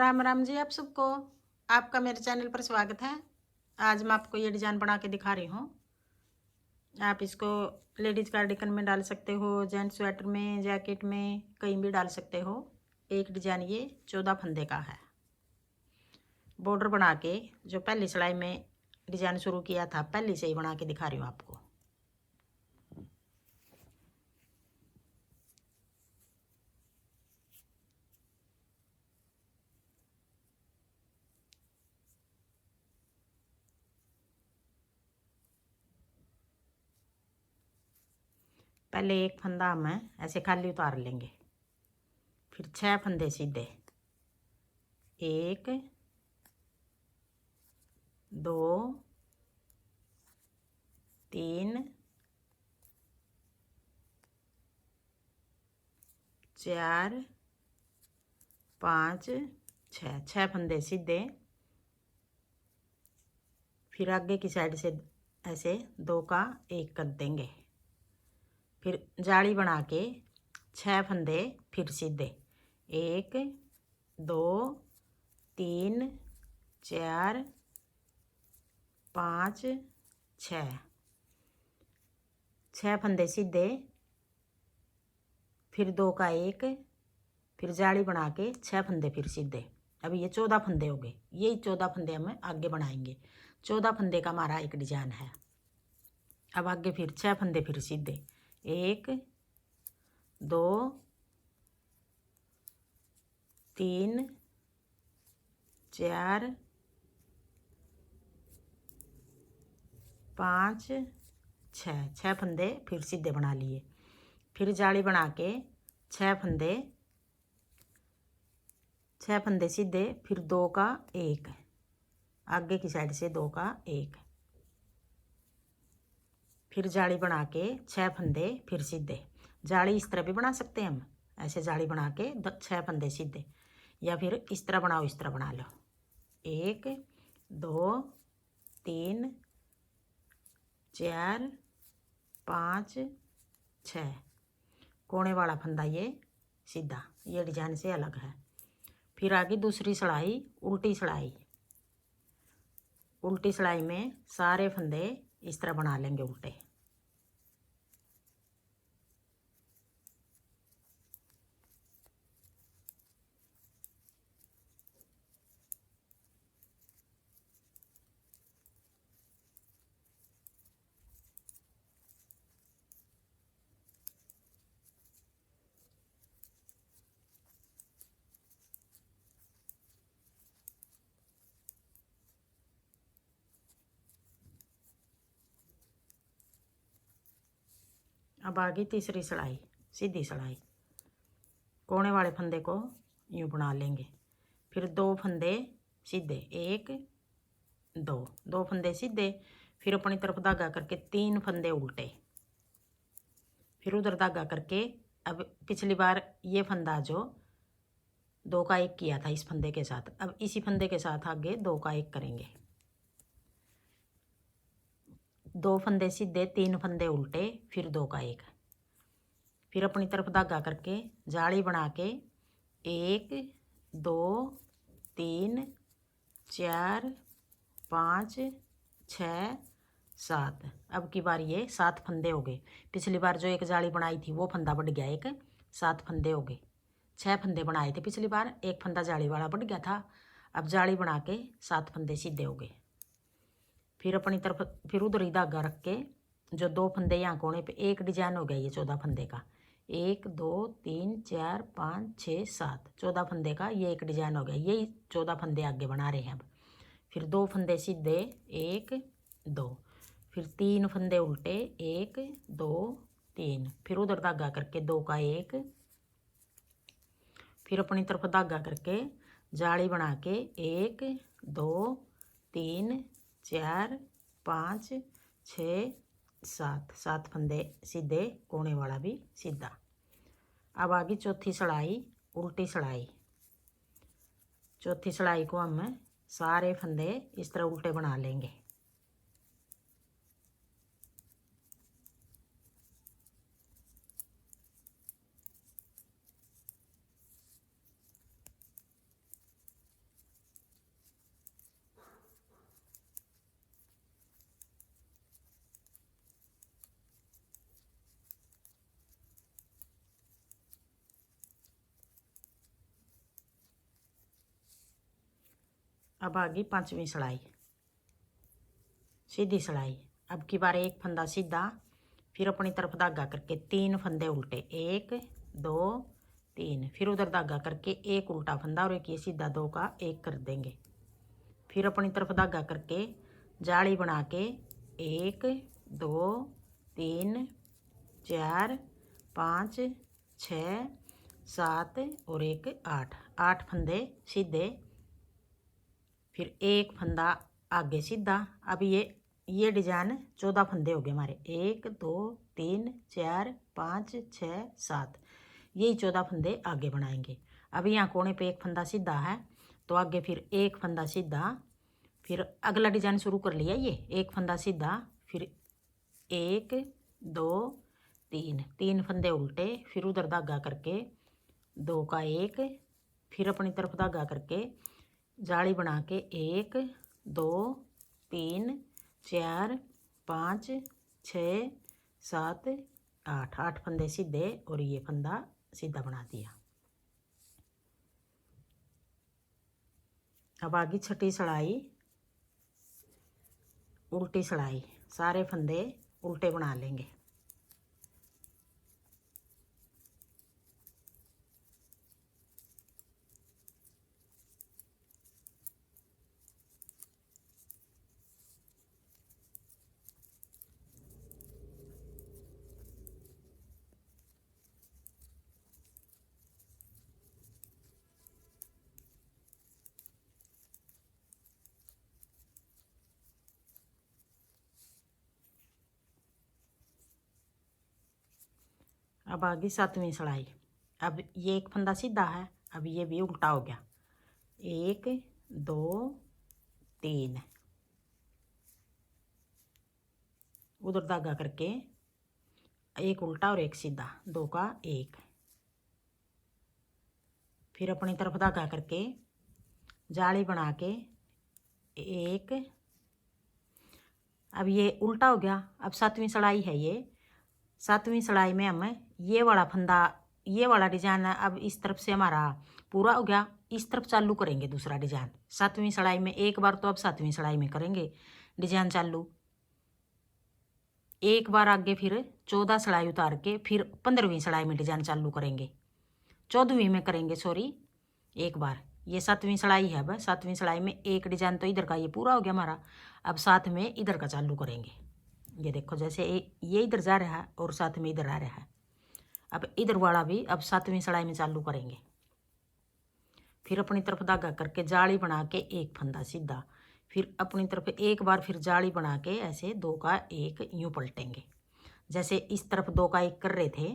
राम राम जी आप सबको। आपका मेरे चैनल पर स्वागत है। आज मैं आपको ये डिज़ाइन बना के दिखा रही हूँ। आप इसको लेडीज कार्डिगन में डाल सकते हो, जेंट्स स्वेटर में, जैकेट में, कहीं भी डाल सकते हो। एक डिज़ाइन ये 14 फंदे का है। बॉर्डर बना के जो पहली सिलाई में डिज़ाइन शुरू किया था, पहले से ही बना के दिखा रही हूँ आपको। पहले एक फंदा हम ऐसे खाली उतार लेंगे, फिर 6 फंदे सीधे, 1 2 3 4 5 6 फंदे सीधे। फिर आगे की साइड से ऐसे 2 का 1 कर देंगे। फिर जाली बना के 6 फंदे फिर सीधे, 1 2 3 4 5 6 फंदे सीधे, फिर 2 का 1, फिर जाली बना के 6 फंदे फिर सीधे। अब ये 14 फंदे हो गए। यही 14 फंदे हम आगे बनाएंगे। 14 फंदे का हमारा एक डिजाइन है। अब आगे फिर 6 फंदे फिर सीधे, 1 2 3 4 5 6 फंदे फिर सीधे बना लिए। फिर जाली बना के 6 फंदे सीधे, फिर 2 का 1, आगे की साइड से 2 का 1, फिर जाली बना के 6 फंदे फिर सीधे। जाली इस तरह भी बना सकते हैं हम, ऐसे जाली बना के 6 फंदे सीधे, या फिर इस तरह बनाओ, इस तरह बना लो। 1 2 3 4 5 6 कोने वाला फंदा ये सीधा, ये डिजाइन से अलग है। फिर आगे दूसरी सिलाई, उल्टी सिलाई। उल्टी सिलाई में सारे फंदे इस तरह बना लेंगे उल्टे। अब आगे तीसरी सिलाई, सीधी सिलाई। कोने वाले फंदे को यूँ बना लेंगे। फिर 2 फंदे सीधे, 1 2 फंदे सीधे, फिर अपनी तरफ धागा करके 3 फंदे उल्टे, फिर उधर धागा करके। अब पिछली बार ये फंदा जो 2 का 1 किया था इस फंदे के साथ, अब इसी फंदे के साथ आगे 2 का 1 करेंगे। 2 फंदे सीधे, 3 फंदे उल्टे, फिर 2 का 1, फिर अपनी तरफ धागा करके जाली बना के 1 2 3 4 5 6 7। अब की बार ये 7 फंदे हो गए। पिछली बार जो एक जाली बनाई थी वो फंदा बढ़ गया, एक 7 फंदे हो गए। 6 फंदे बनाए थे पिछली बार, एक फंदा जाली वाला बढ़ गया था। अब जाली बना के 7 फंदे सीधे हो गए। फिर अपनी तरफ फिर उधर ही धागा रख के जो 2 फंदे यहाँ कोने पे, एक डिजाइन हो गया ये 14 फंदे का। 1 2 3 4 5 6 7 14 फंदे का ये एक डिजाइन हो गया। यही 14 फंदे आगे बना रहे हैं अब। फिर 2 फंदे सीधे, 1 2, फिर 3 फंदे उल्टे, 1 2 3, फिर उधर धागा करके 2 का 1, फिर अपनी तरफ धागा करके जाली बना के 1 2 3 4 5 6 7 फंदे सीधे, कोने वाला भी सीधा। अब आगे चौथी सिलाई, उल्टी सिलाई। चौथी सिलाई को हम सारे फंदे इस तरह उल्टे बना लेंगे। अब आ गई पांचवी सिलाई, सीधी सिलाई। अब की बार एक फंदा सीधा, फिर अपनी तरफ धागा करके 3 फंदे उल्टे, 1 2 3, फिर उधर धागा करके एक उल्टा फंदा और एक ये सीधा, 2 का 1 कर देंगे। फिर अपनी तरफ धागा करके जाली बना के 1 2 3 4 5 6 7 और एक 8, 8 फंदे सीधे, फिर एक फंदा आगे सीधा। अब ये डिजाइन 14 फंदे हो गए हमारे, 1 2 3 4 5 6 7, यही 14 फंदे आगे बनाएंगे। अब यहाँ कोने पे एक फंदा सीधा है तो आगे फिर एक फंदा सीधा, फिर अगला डिजाइन शुरू कर लिया। ये एक फंदा सीधा, फिर 1 2 3, 3 फंदे उल्टे, फिर उधर धागा करके 2 का 1, फिर अपनी तरफ धागा करके जाली बना के 1 2 3 4 5 6 7 8, 8 फंदे सीधे और ये फंदा सीधा बना दिया। अब आगे छठी सिलाई, उल्टी सिलाई, सारे फंदे उल्टे बना लेंगे। अब आ गई सातवीं सिलाई। अब ये एक फंदा सीधा है, अब ये भी उल्टा हो गया, 1 2 3, उधर धागा करके एक उल्टा और एक सीधा, 2 का 1, फिर अपनी तरफ धागा करके जाली बना के 1, अब ये उल्टा हो गया। अब सातवीं सिलाई है ये, सातवीं सिलाई में हम ये वाला फंदा, ये वाला डिजाइन अब इस तरफ से हमारा पूरा हो गया, इस तरफ चालू करेंगे दूसरा डिजाइन। सातवीं सिलाई में एक बार तो अब सातवीं सिलाई में करेंगे डिजाइन चालू, एक बार आगे फिर 14 सिलाई उतार के फिर 15वीं सिलाई में डिजाइन चालू करेंगे, 14वीं में करेंगे, सॉरी एक बार। ये सातवीं सिलाई है, अब सातवीं सिलाई में एक डिजाइन तो इधर का ये पूरा हो गया हमारा, अब साथ में इधर का चालू करेंगे। ये देखो जैसे ये इधर जा रहा है और साथ में इधर आ रहा है, अब इधर वाला भी अब सातवीं सिलाई में चालू करेंगे। फिर अपनी तरफ धागा करके जाली बना के एक फंदा सीधा, फिर अपनी तरफ एक बार फिर जाली बना के ऐसे 2 का 1 यूँ पलटेंगे, जैसे इस तरफ 2 का 1 कर रहे थे,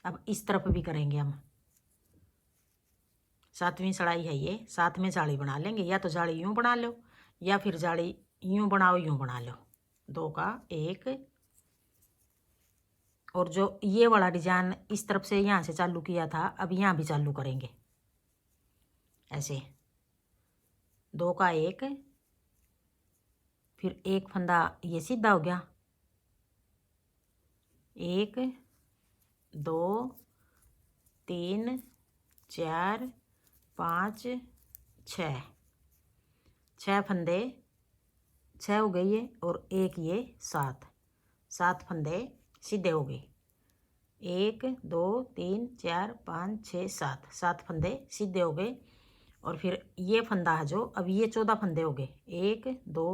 अब इस तरफ भी करेंगे हम। सातवीं सिलाई है ये, साथ में जाली बना लेंगे, या तो जाली यूँ बना लो या फिर जाली यूँ बनाओ यूँ बना लो, 2 का 1। और जो ये वाला डिजाइन इस तरफ से यहाँ से चालू किया था, अब यहाँ भी चालू करेंगे ऐसे, 2 का 1, फिर एक फंदा ये सीधा हो गया, 1 2 3 4 5 6, 6 फंदे, 6 हो गए ये और एक ये 7, 7 फंदे सीधे हो गए, 1 2 3 4 5 6 7, 7 फंदे सीधे हो गए। और फिर ये फंदा है जो, अब ये 14 फंदे हो गए, 1 2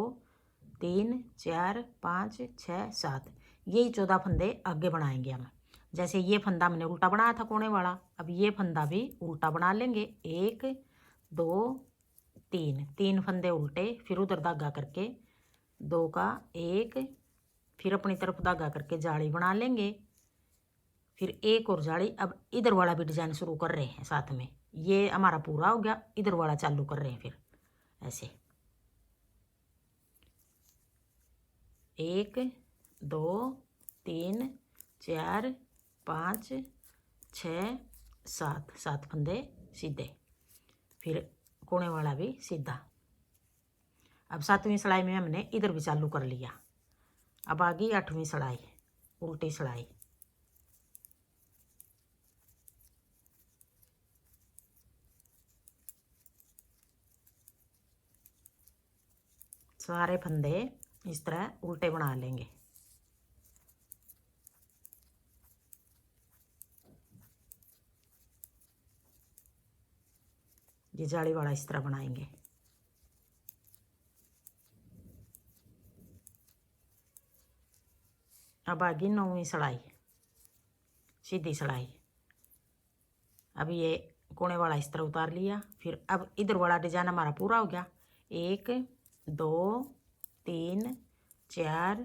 3 4 5 6 7, यही 14 फंदे आगे बनाएंगे हम। जैसे ये फंदा हमने उल्टा बनाया था कोने वाला, अब ये फंदा भी उल्टा बना लेंगे, 1 2 3, 3 फंदे उल्टे, फिर उधर धागा करके 2 का 1, फिर अपनी तरफ धागा करके जाली बना लेंगे, फिर एक और जाली। अब इधर वाला भी डिजाइन शुरू कर रहे हैं साथ में, ये हमारा पूरा हो गया, इधर वाला चालू कर रहे हैं फिर ऐसे, 1 2 3 4 5 6 7, 7 फंदे सीधे, फिर कोने वाला भी सीधा। अब सातवीं सिलाई में हमने इधर भी चालू कर लिया। अब आ गई आठवीं सिलाई, उल्टी सिलाई, सारे फंदे इस तरह उल्टे बना लेंगे। ये जाली वाला इस तरह बनाएंगे। अब आगे 9वीं सिलाई, सीधी सिलाई। अब ये कोने वाला इस तरह उतार लिया। फिर अब इधर वाला डिजाइन हमारा पूरा हो गया। 1 2 3 4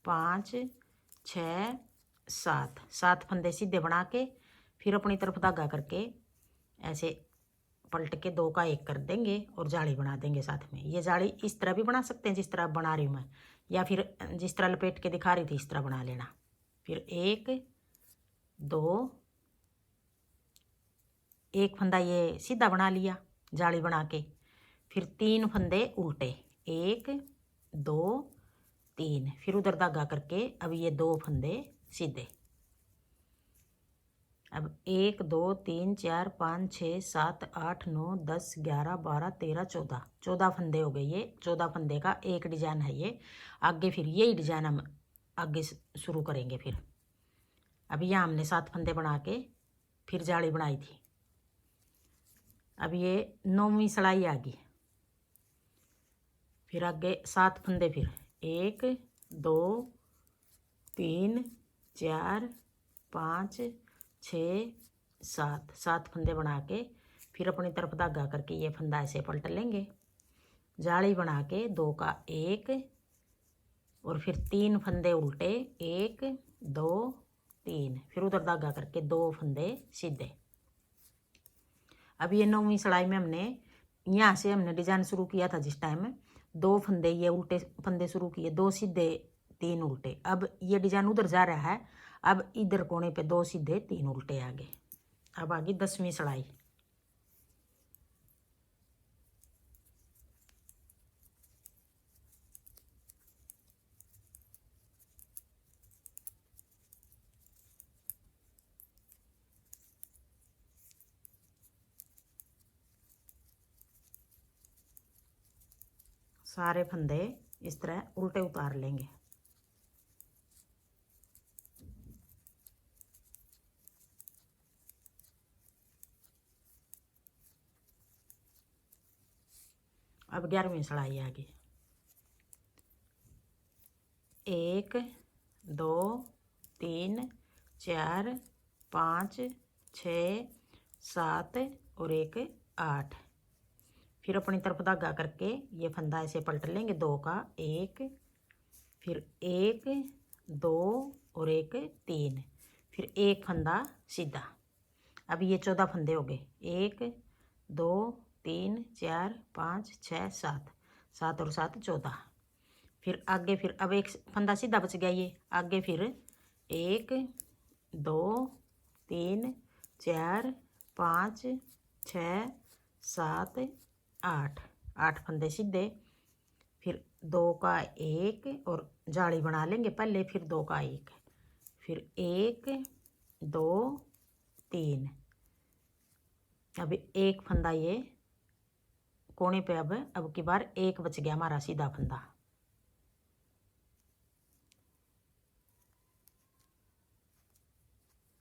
5 6 7 7 फंदे सीधे बना के फिर अपनी तरफ धागा करके ऐसे पलट के 2 का 1 कर देंगे और जाली बना देंगे साथ में। ये जाली इस तरह भी बना सकते हैं जिस तरह बना रही हूँ मैं, या फिर जिस तरह लपेट के दिखा रही थी इस तरह बना लेना। फिर 1 2 एक फंदा ये सीधा बना लिया जाली बना के। फिर 3 फंदे उल्टे, 1 2 3, फिर उधर धागा करके अब ये 2 फंदे सीधे। अब 1 2 3 4 5 6 7 8 9 10 11 12 13 14 14 फंदे हो गए। ये 14 फंदे का एक डिजाइन है ये। आगे फिर यही डिजाइन हम आगे शुरू करेंगे। फिर अब यहाँ हमने 7 फंदे बना के फिर जाली बनाई थी। अब ये 9वीं सिलाई आ गई। फिर आगे 7 फंदे, फिर 1 2 3 4 5 6 7 7 फंदे बना के फिर अपनी तरफ धागा करके ये फंदा ऐसे पलट लेंगे। जाली बना के 2 का 1 और फिर 3 फंदे उल्टे, 1 2 3, फिर उधर धागा करके 2 फंदे सीधे। अब ये 9वीं सिलाई में हमने यहाँ से हमने डिजाइन शुरू किया था जिस टाइम 2 फंदे ये उल्टे फंदे शुरू किए, 2 सीधे 3 उल्टे। अब ये डिजाइन उधर जा रहा है। अब इधर कोने पे 2 सीधे 3 उल्टे आगे। अब आगे 10वीं सिलाई। सारे फंदे इस तरह उल्टे उतार लेंगे। अब 11वीं सिलाई आ गई। 1 2 3 4 5 6 7 और 1 8। फिर अपनी तरफ धागा करके ये फंदा ऐसे पलट लेंगे, 2 का 1, फिर 1 2 और 1 3, फिर 1 फंदा सीधा। अब ये 14 फंदे हो गए, 1 2 3 4 5 6 7, 7 और 7 14। फिर आगे फिर अब एक फंदा सीधा बच गया। ये आगे फिर 1 2 3 4 5 6 7 8, 8 फंदे सीधे। फिर 2 का 1 और जाली बना लेंगे पहले, फिर 2 का 1, फिर 1 2 3। अब एक फंदा ये कोने पे अब की बार 1 बच गया हमारा सीधा फंदा।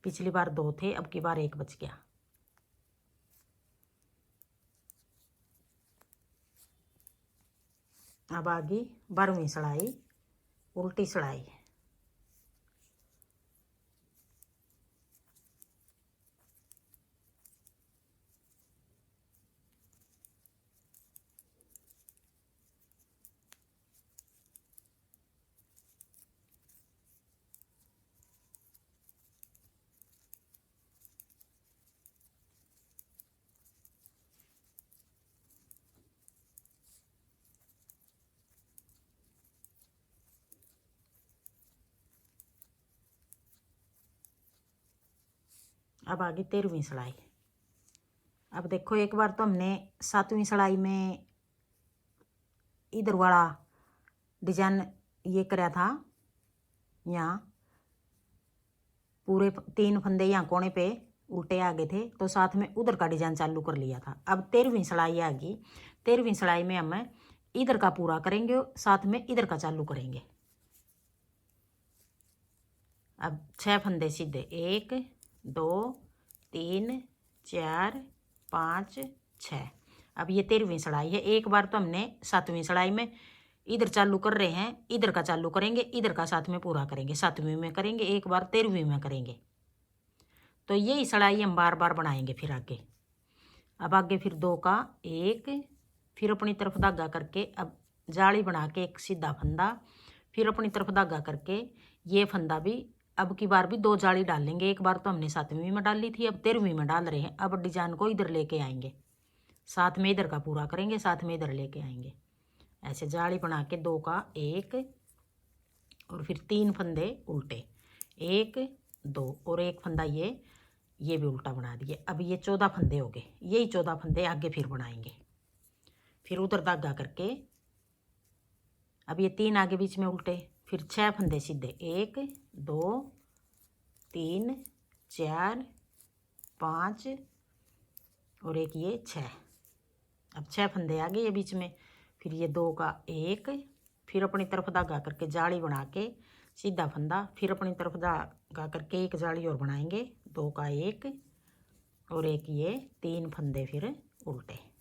पिछली बार 2 थे, अब की बार 1 बच गया। अब आगे 12वीं सिलाई, उल्टी सिलाई। अब आगे 13वीं सिलाई। अब देखो एक बार तो हमने 7वीं सिलाई में इधर वाला डिजाइन ये कराया था। यहाँ पूरे 3 फंदे यहाँ कोने पे उल्टे आ गए थे, तो साथ में उधर का डिजाइन चालू कर लिया था। अब 13वीं सिलाई आ गई। 13वीं सिलाई में हम इधर का पूरा करेंगे, साथ में इधर का चालू करेंगे। अब 6 फंदे सीधे, 1 2 3 4 5 6। अब ये 13वीं सड़ाई है। एक बार तो हमने 7वीं सड़ाई में इधर चालू कर रहे हैं, इधर का चालू करेंगे, इधर का साथ में पूरा करेंगे, 7वीं में करेंगे, एक बार 13वीं में करेंगे। तो यही सड़ाई हम बार बार बनाएंगे फिर आगे। अब आगे फिर 2 का 1, फिर अपनी तरफ धागा करके अब जाली बना के एक सीधा फंदा, फिर अपनी तरफ धागा करके ये फंदा भी अब की बार भी 2 जाली डाल लेंगे। एक बार तो हमने 7वीं में डाल ली थी, अब 13वीं में डाल रहे हैं। अब डिजाइन को इधर लेके आएंगे, साथ में इधर का पूरा करेंगे, साथ में इधर लेके आएंगे। ऐसे जाली बना के 2 का 1 और फिर 3 फंदे उल्टे, 1 2 और एक फंदा ये भी उल्टा बना दिए। अब ये 14 फंदे हो गए। यही 14 फंदे आगे फिर बनाएंगे। फिर उधर धागा करके अब ये 3 आगे बीच में उल्टे, फिर 6 फंदे सीधे, 1 2 3 4 5 और एक ये 6। अब 6 फंदे आगे ये बीच में, फिर ये 2 का 1, फिर अपनी तरफ धागा करके जाली बना के सीधा फंदा, फिर अपनी तरफ धागा करके एक जाली और बनाएंगे, 2 का 1 और एक ये 3 फंदे फिर उल्टे।